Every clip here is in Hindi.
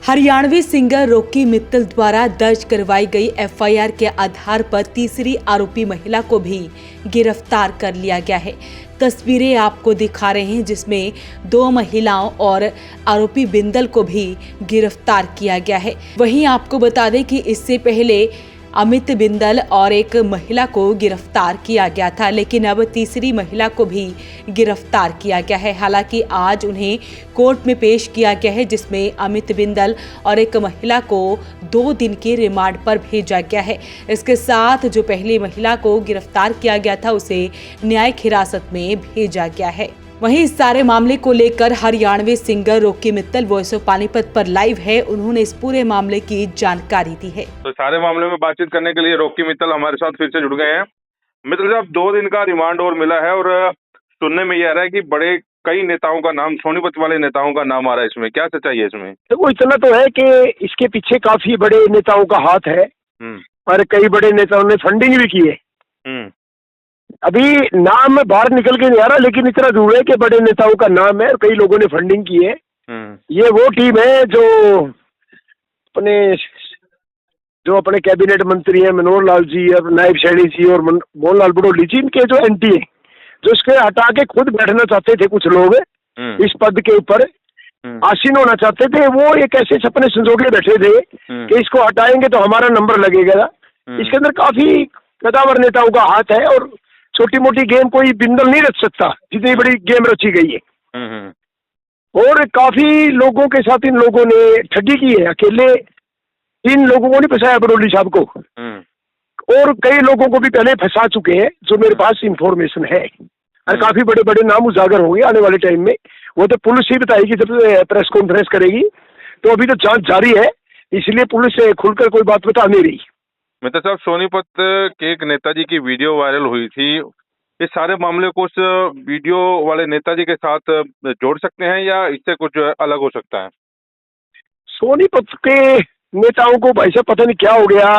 हरियाणवी सिंगर रॉकी मित्तल द्वारा दर्ज करवाई गई एफआईआर के आधार पर तीसरी आरोपी महिला को भी गिरफ्तार कर लिया गया है। तस्वीरें आपको दिखा रहे हैं जिसमें 2 महिलाओं और आरोपी बिंदल को भी गिरफ्तार किया गया है। वहीं आपको बता दें कि इससे पहले अमित बिंदल और एक महिला को गिरफ्तार किया गया था, लेकिन अब तीसरी महिला को भी गिरफ्तार किया गया है। हालांकि आज उन्हें कोर्ट में पेश किया गया है, जिसमें अमित बिंदल और एक महिला को 2 दिन के रिमांड पर भेजा गया है। इसके साथ जो पहली महिला को गिरफ्तार किया गया था उसे न्यायिक हिरासत में भेजा गया है। वहीं इस सारे मामले को लेकर Haryanvi singer Rocky Mittal voice of Panipat पर लाइव है। उन्होंने इस पूरे मामले की जानकारी दी है। तो सारे मामले में बातचीत करने के लिए रॉकी मित्तल हमारे साथ फिर से जुड़ गए हैं। मित्तल साहब, 2 दिन का रिमांड और मिला है और सुनने में ये आ रहा है कि बड़े कई नेताओं का नाम, सोनीपत वाले नेताओं का नाम आ रहा है। इसमें क्या सच्चाई है? इसमें वो इतना तो है कि इसके पीछे काफी बड़े नेताओं का हाथ है और कई बड़े नेताओं ने फंडिंग भी की है। अभी नाम बाहर निकल के नहीं आ रहा, लेकिन इतना जरूर है कि बड़े नेताओं का नाम है और कई लोगों ने फंडिंग की है। ये वो टीम है जो अपने कैबिनेट मंत्री हैं मनोहर लाल जी और नायब सैनी जी और मोहन लाल बड़ौली जी, इनके जो एंटी है, जो इसके हटा के खुद बैठना चाहते थे कुछ लोग इस पद के ऊपर आसीन होना चाहते थे, वो एक ऐसे सपने संजो के बैठे थे कि इसको हटाएंगे तो हमारा नंबर लगेगा। इसके अंदर काफी कदावर नेताओं का हाथ है और छोटी मोटी गेम कोई बिंदल नहीं रच सकता जितनी बड़ी गेम रची गई है। और काफी लोगों के साथ इन लोगों ने ठगी की है। अकेले इन लोगों को नहीं फंसाया बड़ौली साहब को, और कई लोगों को भी पहले फंसा चुके हैं, जो मेरे पास इंफॉर्मेशन है। और काफी बड़े बड़े नाम उजागर होंगे आने वाले टाइम में। वो तो पुलिस ही बताएगी जब प्रेस कॉन्फ्रेंस करेगी। तो अभी तो जांच जारी है, इसलिए पुलिस खुलकर कोई बात बता नहीं रही। मित्तल साहब, सोनीपत के एक नेताजी की वीडियो वायरल हुई थी। इस सारे मामले को उस वीडियो वाले नेताजी के साथ जोड़ सकते हैं या इससे कुछ अलग हो सकता है? सोनीपत के नेताओं को भाई साहब पता नहीं क्या हो गया।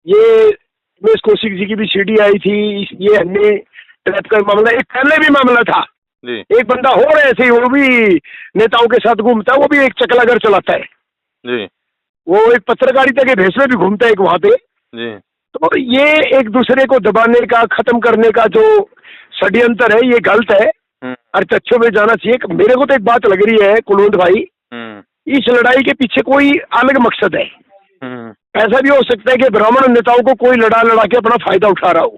ये उमेश कौशिक जी की भी सीडी आई थी, ये हमने ट्रैप का मामला, एक पहले भी मामला था जी। एक बंदा हो रहे ऐसे ही, वो भी नेताओं के साथ घूमता है, वो भी एक चकला घर चलाता है जी। वो एक पत्रकारिता के भेष में भी घूमता है एक वहां पे जी। तो ये एक दूसरे को दबाने का, खत्म करने का जो षड्यंत्र है, ये गलत है और तथ्यों में जाना चाहिए। मेरे को तो एक बात लग रही है कुलवंत भाई, इस लड़ाई के पीछे कोई अलग मकसद है। ऐसा भी हो सकता है कि ब्राह्मण नेताओं को कोई लड़ा के अपना फायदा उठा रहा हो।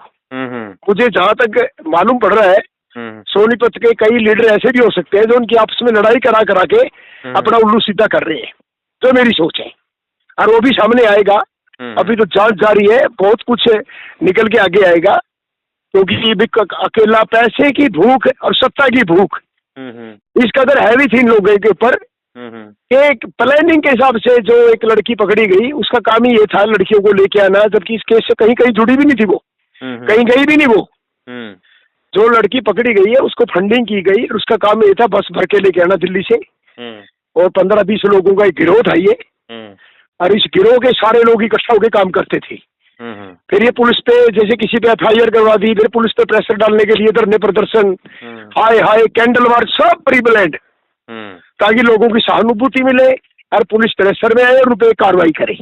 मुझे जहां तक मालूम पड़ रहा है, सोनीपत के कई लीडर ऐसे भी हो सकते हैं जो उनकी आपस में लड़ाई करा के अपना उल्लू सीधा कर रहे हैं, जो मेरी सोच है। और वो भी सामने आएगा। अभी तो जांच जारी है, बहुत कुछ निकल के आगे आएगा, क्योंकि अकेला पैसे की भूख और सत्ता की भूख इस कदर हैवी थी इन लोगों के ऊपर। एक प्लानिंग के हिसाब से जो एक लड़की पकड़ी गई, उसका काम ही ये था लड़कियों को लेके आना, जबकि इस केस से कहीं कहीं जुड़ी भी नहीं थी, वो कहीं गई भी नहीं। वो जो लड़की पकड़ी गई है उसको फंडिंग की गई और उसका काम ये था बस भर के लेके आना दिल्ली से, और 15-20 लोगों का एक गिरोह था ये। और इस गिरोह के सारे लोग इकट्ठा होकर काम करते थे। फिर ये पुलिस पे जैसे किसी पे एफआईआर करवा दी, फिर पुलिस पे प्रेशर डालने के लिए धरने प्रदर्शन, हाय कैंडल मार्च, सब प्रीप्लान्ड, ताकि लोगों की सहानुभूति मिले और पुलिस प्रेशर में आए और रुपए कार्रवाई करे।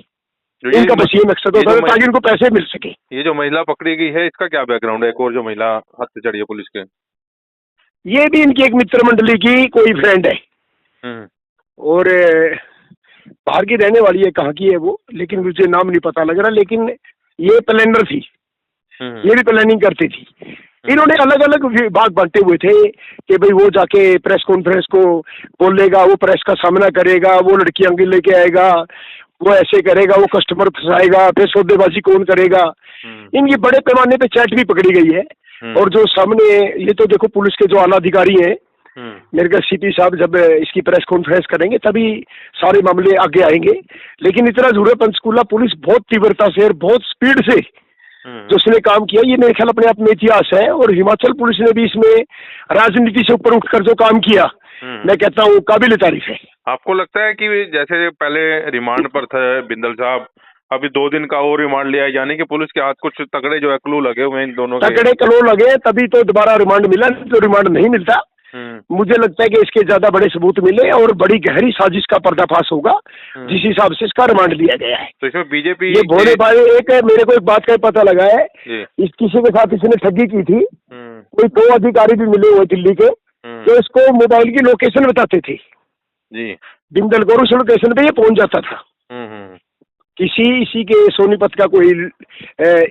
इनका बस ये मकसद होता है ताकि इनको पैसे मिल सके। ये जो महिला पकड़ी गई है, इसका क्या बैकग्राउंड है? एक और जो महिला हाथ से चढ़ी है पुलिस के, ये भी इनकी एक मित्र मंडली की कोई फ्रेंड है और बाहर की रहने वाली है, कहाँ की है वो, लेकिन मुझे नाम नहीं पता लग रहा। लेकिन ये प्लानर थी, ये भी प्लानिंग करती थी। इन्होंने अलग अलग विभाग बांटे हुए थे कि भाई वो जाके प्रेस कॉन्फ्रेंस को बोलेगा, वो प्रेस का सामना करेगा, वो लड़की आगे लेके आएगा, वो ऐसे करेगा, वो कस्टमर फंसाएगा, फिर सौदेबाजी कौन करेगा। इनकी बड़े पैमाने पे चैट भी पकड़ी गई है। और जो सामने ये तो देखो पुलिस के जो आला अधिकारी हैं, मेरे ख्याल सीपी साहब जब इसकी प्रेस कॉन्फ्रेंस करेंगे तभी सारे मामले आगे आएंगे। लेकिन इतना जरूर है, पंचकूला पुलिस बहुत तीव्रता से और बहुत स्पीड से जो उसने काम किया, ये मेरे ख्याल अपने आप में इतिहास है। और हिमाचल पुलिस ने भी इसमें राजनीति से ऊपर उठकर जो काम किया, मैं कहता हूँ काबिल तारीफ है। आपको लगता है कि जैसे पहले रिमांड पर थे बिंदल साहब, अभी 2 दिन का और रिमांड लिया, यानी कि पुलिस के हाथ कुछ तगड़े जो है क्लू लगे हुए इन दोनों के? तगड़े क्लू लगे तभी तो दोबारा रिमांड मिला, तो रिमांड नहीं मिलता। मुझे लगता है कि इसके ज्यादा बड़े सबूत मिले और बड़ी गहरी साजिश का पर्दाफाश होगा, जिस हिसाब से इसका रिमांड लिया गया है। तो इसमें बीजेपी ये भोले भाई एक है, मेरे को एक बात का पता लगा है, इस किसी के साथ इसने ठगी की थी, कोई 2 अधिकारी भी मिले हुए दिल्ली के, तो इसको मोबाइल की लोकेशन बताते थे जी, बिंदल को, उस लोकेशन पे ये पहुंच जाता था। किसी इसी के सोनीपत का कोई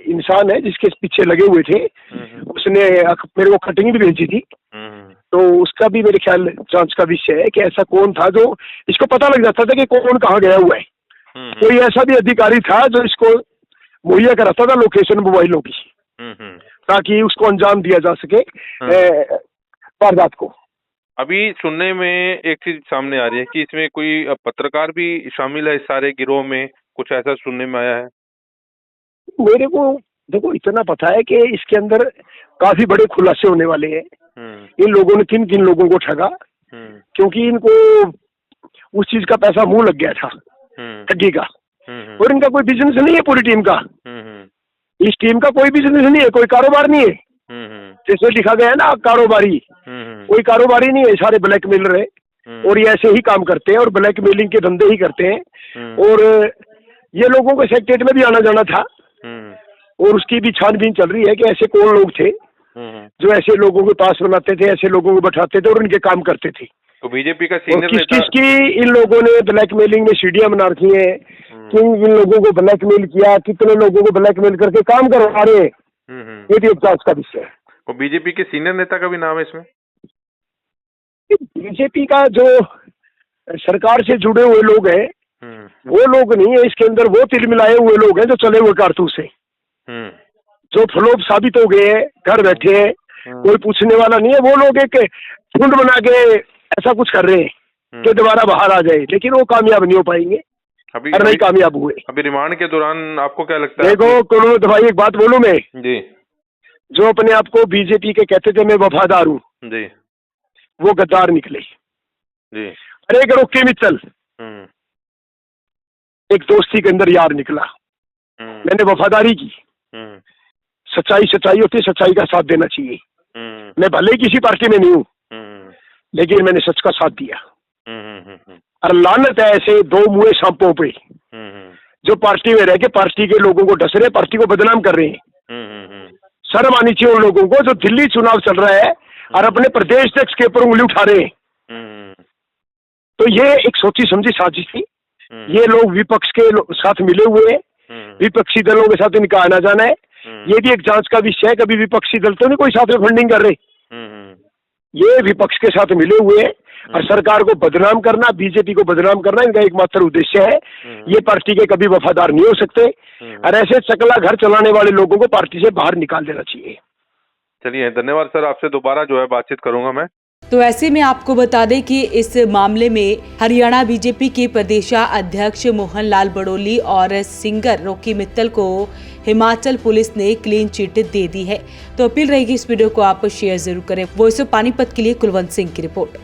इंसान है जिसके पीछे लगे हुए थे, उसने मेरे को कटिंग भी भेजी थी, तो उसका भी मेरे ख्याल जांच का विषय है कि ऐसा कौन था जो इसको पता लग जाता था कि कौन कहाँ गया हुआ है। कोई ऐसा भी अधिकारी था जो इसको मुहैया कराता था लोकेशन मोबाइलों की, ताकि उसको अंजाम दिया जा सके वारदात को। अभी सुनने में एक चीज सामने आ रही है कि इसमें कोई पत्रकार भी शामिल है इस सारे गिरोह में, कुछ ऐसा सुनने में आया है। मेरे को देखो इतना पता है कि इसके अंदर काफी बड़े खुलासे होने वाले हैं। इन लोगों ने किन किन लोगों को ठगा, क्योंकि इनको उस चीज का पैसा मुंह लग गया था, ठगी का, और इनका कोई बिजनेस नहीं है पूरी टीम का। इस टीम का कोई बिजनेस नहीं है, कोई कारोबार नहीं है, जैसे लिखा गया है ना कारोबारी, कोई कारोबारी नहीं है, सारे ब्लैकमेलर है और ये ऐसे ही काम करते हैं और ब्लैकमेलिंग के धंधे ही करते हैं। और ये लोगों को सेक्रेटरी में भी आना जाना था और उसकी भी छानबीन चल रही है कि ऐसे कौन लोग थे जो ऐसे लोगों के पास बनाते थे, ऐसे लोगों को बैठाते थे और उनके काम करते थे। तो बीजेपी का सीनियर किस नेता किसकी इन लोगों ने ब्लैकमेलिंग में सीढ़ियां बना रखी है, किन इन लोगों को ब्लैकमेल किया, कितने लोगों को ब्लैकमेल करके काम करवा रहे हैं, ये भी एक जांच का विषय है। तो बीजेपी के सीनियर नेता का भी नाम है इसमें? बीजेपी का जो सरकार से जुड़े हुए लोग हैं वो लोग नहीं है इसके अंदर, वो तिल मिलाए हुए लोग हैं जो चले हुए कारतूस से, जो फ्लॉप साबित हो गए हैं, घर बैठे हैं, कोई पूछने वाला नहीं है। वो लोग एक झुंड बना के ऐसा कुछ कर रहे हैं कि दोबारा बाहर आ जाए, लेकिन वो कामयाब नहीं हो पाएंगे और नहीं कामयाब हुए। अभी रिमांड के दौरान आपको क्या लगता है? देखो कुलवंत भाई एक बात बोलूं मैं जी, जो अपने आप को बीजेपी के कहते थे मैं वफादार हूँ जी, वो गद्दार निकले जी। अरे एक रोके मित्तल एक दोस्ती के अंदर यार निकला, मैंने वफादारी की, सच्चाई सच्चाई होती है, सच्चाई का साथ देना चाहिए। मैं भले ही किसी पार्टी में नहीं हूँ लेकिन मैंने सच का साथ दिया। और लानत है ऐसे 2 मुँहे सांपों पे जो पार्टी में रह के पार्टी के लोगों को डस रहे, पार्टी को बदनाम कर रहे हैं। शर्म आनी चाहिए उन लोगों को जो दिल्ली चुनाव चल रहा है और अपने प्रदेश अध्यक्ष के ऊपर उंगली उठा रहे हैं। तो ये एक सोची समझी साजिश थी। ये लोग विपक्ष के साथ मिले हुए हैं, विपक्षी दलों के साथ इनका आना जाना है, ये भी एक जांच का विषय है। कभी विपक्षी दल तो नहीं कोई साथ में फंडिंग कर रहे, ये विपक्ष के साथ मिले हुए हैं और सरकार को बदनाम करना, बीजेपी को बदनाम करना इनका एकमात्र उद्देश्य है। ये पार्टी के कभी वफादार नहीं हो सकते और ऐसे चकला घर चलाने वाले लोगों को पार्टी से बाहर निकाल देना चाहिए। चलिए धन्यवाद सर, आपसे दोबारा जो है बातचीत करूंगा मैं। तो ऐसे में आपको बता दें कि इस मामले में हरियाणा बीजेपी के प्रदेशाध्यक्ष मोहन लाल बड़ोली और सिंगर रॉकी मित्तल को हिमाचल पुलिस ने क्लीन चिट दे दी है। तो अपील रहेगी इस वीडियो को आप शेयर जरूर करें। वॉइस ऑफ पानीपत के लिए कुलवंत सिंह की रिपोर्ट।